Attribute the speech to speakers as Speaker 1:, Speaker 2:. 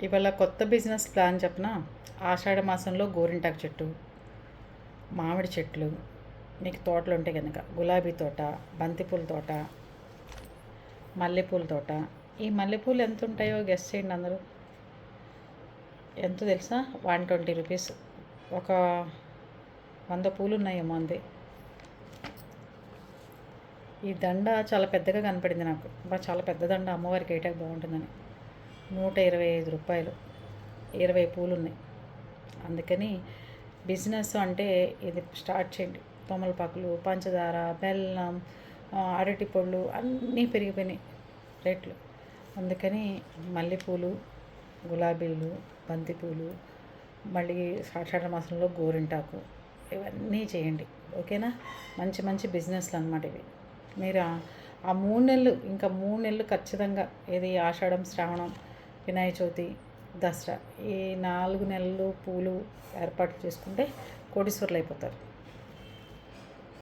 Speaker 1: ఇవాళ కొత్త business plan చెప్పిన. ఆషాఢ మాసంలో గోరింటాకు చెట్టు, మామిడి చెట్లు, మీకు తోటలు ఉంటే కనుక గులాబీ తోట, బంతిపూల తోట, మల్లెపూల తోట. ఈ మల్లెపూలు ఎంత ఉంటాయో గెస్ చేయండి అందరూ. ఎంతో తెలుసా? 120 రూపీస్. ఒక 100 పూలు ఉన్నాయేమో అంతే. ఈ దండ చాలా పెద్దగా కనపడింది నాకు. చాలా పెద్ద దండ, అమ్మవారికి వేయటానికి బాగుంటుందని. 125 రూపాయలు, 20 పూలు ఉన్నాయి. అందుకని బిజినెస్ అంటే ఇది స్టార్ట్ చేయండి. తమలపాకులు, పంచదార, బెల్లం, అరటిపళ్ళు అన్నీ పెరిగిపోయినాయి రేట్లు. అందుకని మల్లెపూలు, గులాబీలు, బంతిపూలు, మళ్ళీ ఆషాఢ మాసంలో గోరింటాకు, ఇవన్నీ చేయండి. ఓకేనా? మంచి మంచి బిజినెస్లు అన్నమాట ఇవి. మీరు ఆ 3 నెలలు, ఇంకా 3 నెలలు ఖచ్చితంగా, ఇది ఆషాఢం, శ్రావణం, వినాయక చవితి, దసరా, ఈ 4 నెలలు పూలు ఏర్పాటు చేసుకుంటే కోటీశ్వరులు అయిపోతారు.